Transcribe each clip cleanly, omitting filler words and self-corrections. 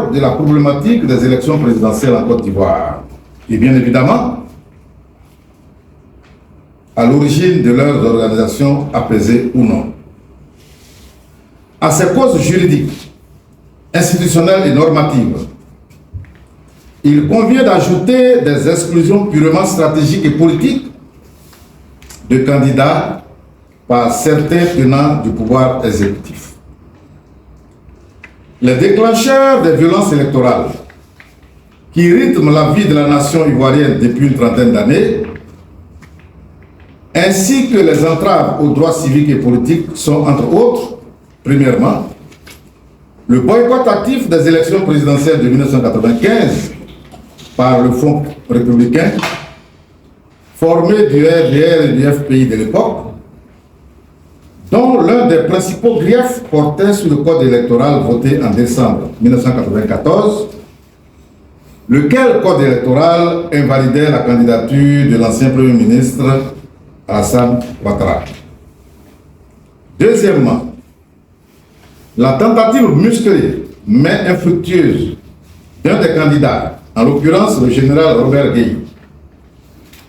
cœur de la problématique des élections présidentielles en Côte d'Ivoire et bien évidemment à l'origine de leurs organisations apaisées ou non. À ces causes juridiques, institutionnelles et normatives, il convient d'ajouter des exclusions purement stratégiques et politiques de candidats par certains tenants du pouvoir exécutif. Les déclencheurs des violences électorales qui rythment la vie de la nation ivoirienne depuis une trentaine d'années, ainsi que les entraves aux droits civiques et politiques sont, entre autres, premièrement, le boycott actif des élections présidentielles de 1995 par le Front républicain, formé du RDR et du FPI de l'époque, dont l'un des principaux griefs portait sur le code électoral voté en décembre 1994, lequel code électoral invalidait la candidature de l'ancien Premier ministre Alassane Ouattara. Deuxièmement, la tentative musclée mais infructueuse d'un des candidats, en l'occurrence le général Robert Gueye,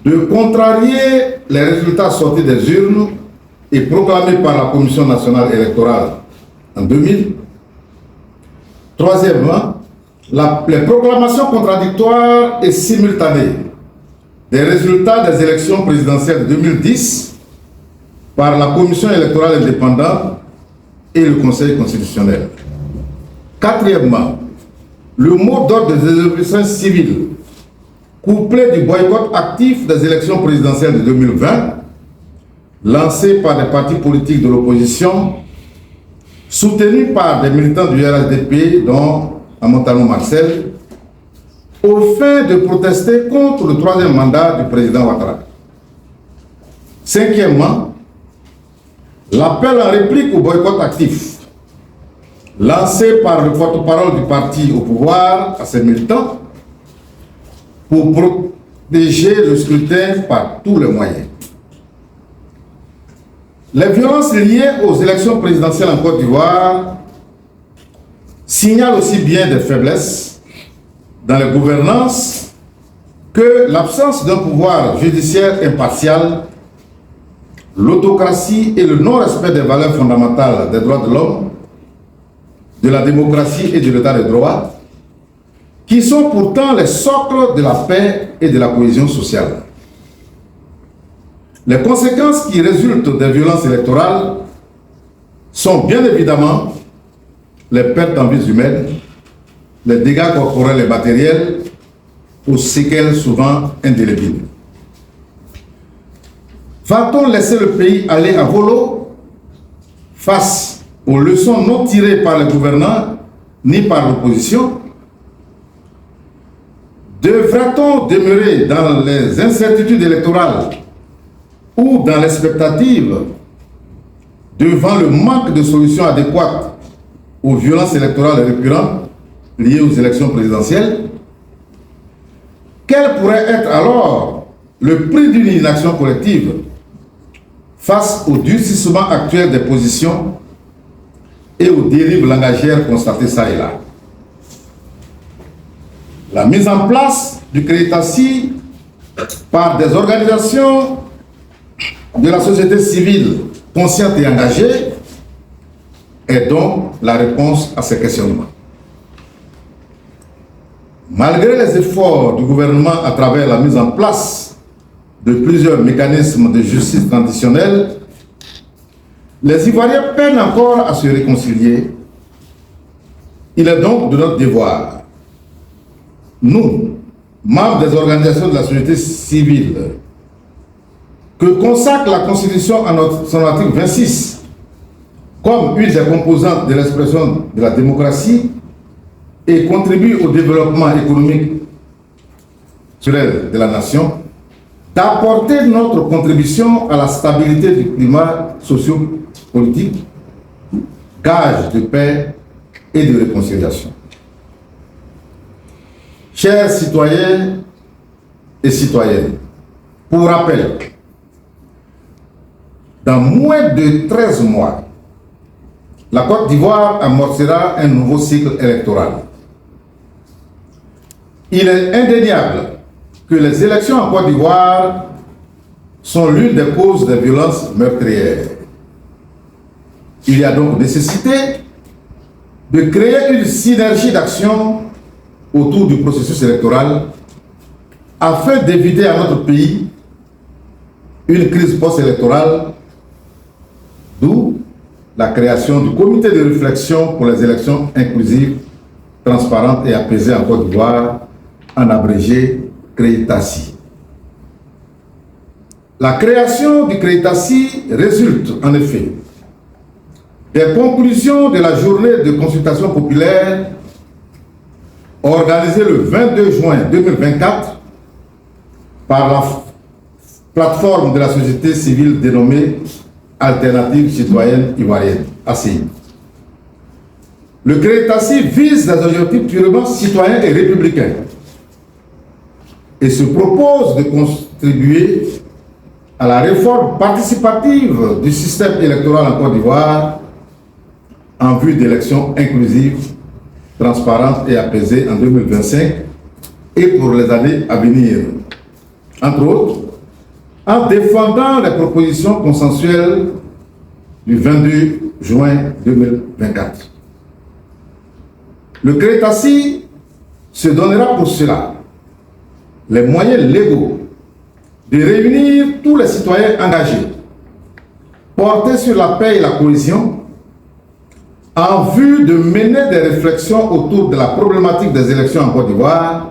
de contrarier les résultats sortis des urnes et proclamés par la Commission nationale électorale en 2000. Troisièmement, les proclamations contradictoires et simultanées des résultats des élections présidentielles de 2010 par la Commission électorale indépendante et le Conseil constitutionnel. Quatrièmement, le mot d'ordre des désobéissances civiles, couplé du boycott actif des élections présidentielles de 2020, lancé par des partis politiques de l'opposition, soutenus par des militants du RHDP, dont Amontano Marcel, au fin de protester contre le troisième mandat du président Ouattara. Cinquièmement, l'appel en réplique au boycott actif, lancé par le porte-parole du parti au pouvoir à ses militants, pour protéger le scrutin par tous les moyens. Les violences liées aux élections présidentielles en Côte d'Ivoire signalent aussi bien des faiblesses dans la gouvernance que l'absence d'un pouvoir judiciaire impartial, l'autocratie et le non-respect des valeurs fondamentales des droits de l'homme, de la démocratie et de l'état de droit, qui sont pourtant les socles de la paix et de la cohésion sociale. Les conséquences qui résultent des violences électorales sont bien évidemment les pertes en vies humaines, les dégâts corporels et matériels, aux séquelles souvent indélébiles. Va-t-on laisser le pays aller à volo face aux leçons non tirées par les gouvernants ni par l'opposition? Devra-t-on demeurer dans les incertitudes électorales ou dans l'expectative devant le manque de solutions adéquates aux violences électorales récurrentes liées aux élections présidentielles? Quel pourrait être alors le prix d'une inaction collective face au durcissement actuel des positions et aux dérives langagières constatées ça et là? La mise en place du crédit par des organisations de la société civile consciente et engagée est donc la réponse à ces questionnements. Malgré les efforts du gouvernement à travers la mise en place de plusieurs mécanismes de justice traditionnelle, les Ivoiriens peinent encore à se réconcilier. Il est donc de notre devoir, nous, membres des organisations de la société civile, que consacre la Constitution en son article 26 comme une des composantes de l'expression de la démocratie et contribue au développement économique de la nation, d'apporter notre contribution à la stabilité du climat socio-politique, gage de paix et de réconciliation. Chers citoyens et citoyennes, pour rappel, dans moins de 13 mois, la Côte d'Ivoire amorcera un nouveau cycle électoral. Il est indéniable que les élections en Côte d'Ivoire sont l'une des causes des violences meurtrières. Il y a donc nécessité de créer une synergie d'action autour du processus électoral afin d'éviter à notre pays une crise post-électorale, d'où la création du comité de réflexion pour les élections inclusives, transparentes et apaisées en Côte d'Ivoire, en abrégé CREITASI. La création du CREITASI résulte en effet des conclusions de la journée de consultation populaire organisée le 22 juin 2024 par la plateforme de la société civile dénommée Alternative citoyenne ivoirienne, ACI. Le CREITASI vise des objectifs purement citoyens et républicains et se propose de contribuer à la réforme participative du système électoral en Côte d'Ivoire en vue d'élections inclusives, transparentes et apaisées en 2025 et pour les années à venir. Entre autres, en défendant les propositions consensuelles du 22 juin 2024. Le CREITASI se donnera pour cela les moyens légaux de réunir tous les citoyens engagés, portés sur la paix et la cohésion, en vue de mener des réflexions autour de la problématique des élections en Côte d'Ivoire,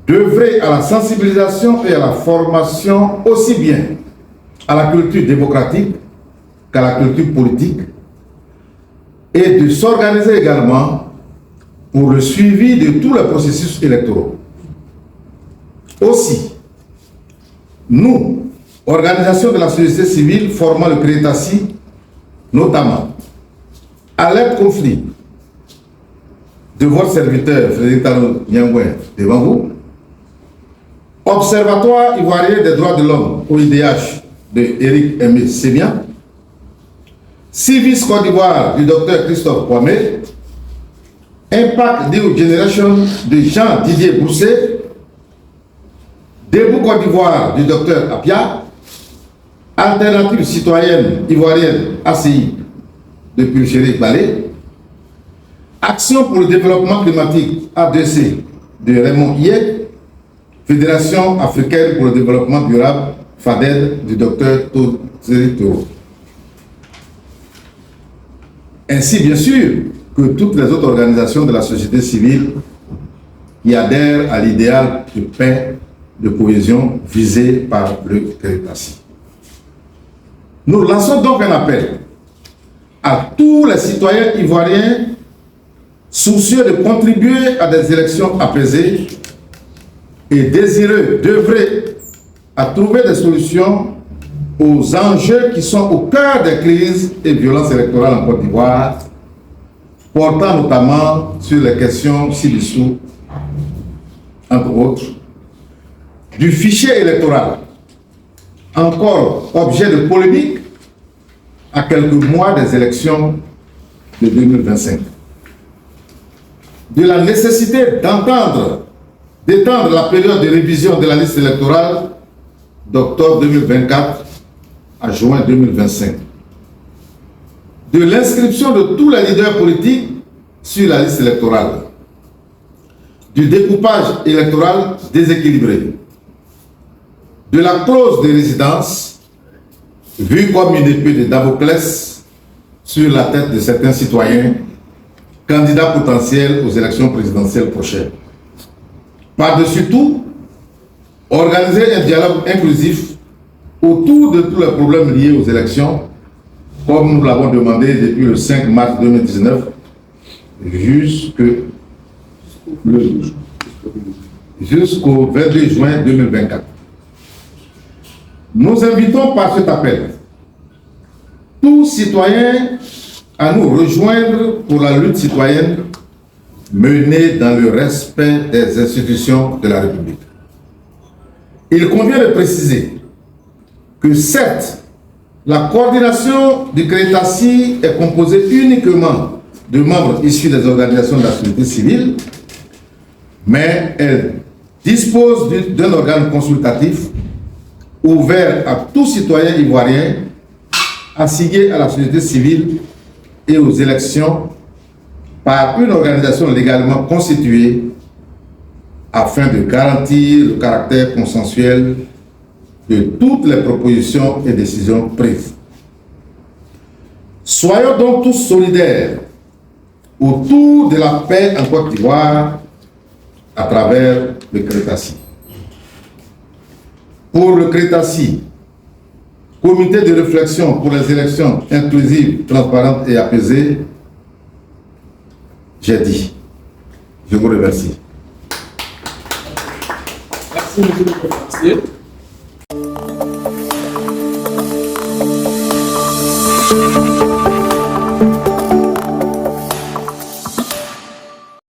d'œuvrer à la sensibilisation et à la formation aussi bien à la culture démocratique qu'à la culture politique, et de s'organiser également pour le suivi de tous les processus électoraux. Aussi, nous, organisation de la société civile formant le CREITASI, notamment à l'aide conflit de votre serviteur Frédéric Talon Nyangouin devant vous, Observatoire ivoirien des droits de l'homme, OIDH, de Éric Aimé Sébian, Civis Côte d'Ivoire du docteur Christophe Kwame, Impact New Generation de Jean-Didier Bousset, Debout Côte d'Ivoire du docteur Apia, Alternative citoyenne ivoirienne ACI de Pulchéry Balé, Action pour le développement climatique ADC de Raymond Yek, Fédération africaine pour le développement durable FADED du docteur Tozeri Toro. Ainsi bien sûr que toutes les autres organisations de la société civile qui adhèrent à l'idéal de paix, de cohésion visé par le CREITASI. Nous lançons donc un appel à tous les citoyens ivoiriens soucieux de contribuer à des élections apaisées et désireux d'œuvrer à trouver des solutions aux enjeux qui sont au cœur des crises et violences électorales en Côte d'Ivoire, portant notamment sur les questions ci-dessous, entre autres, du fichier électoral, encore objet de polémique à quelques mois des élections de 2025, de la nécessité d'étendre la période de révision de la liste électorale d'octobre 2024 à juin 2025, de l'inscription de tous les leaders politiques sur la liste électorale, du découpage électoral déséquilibré, de la clause de résidence vue comme une épée de Damoclès sur la tête de certains citoyens candidats potentiels aux élections présidentielles prochaines. Par-dessus tout, organiser un dialogue inclusif autour de tous les problèmes liés aux élections, comme nous l'avons demandé depuis le 5 mars 2019 jusqu'au 22 juin 2024. Nous invitons par cet appel tous citoyens à nous rejoindre pour la lutte citoyenne menée dans le respect des institutions de la République. Il convient de préciser que certes, la coordination du CREITASI est composée uniquement de membres issus des organisations de la société civile, mais elle dispose d'un organe consultatif ouvert à tout citoyen ivoirien, assigné à la société civile et aux élections par une organisation légalement constituée afin de garantir le caractère consensuel de toutes les propositions et décisions prises. Soyons donc tous solidaires autour de la paix en Côte d'Ivoire à travers le Crétaci. Pour le Crétaci, comité de réflexion pour les élections inclusives, transparentes et apaisées, j'ai dit. Je vous remercie. Merci, monsieur le conférencier.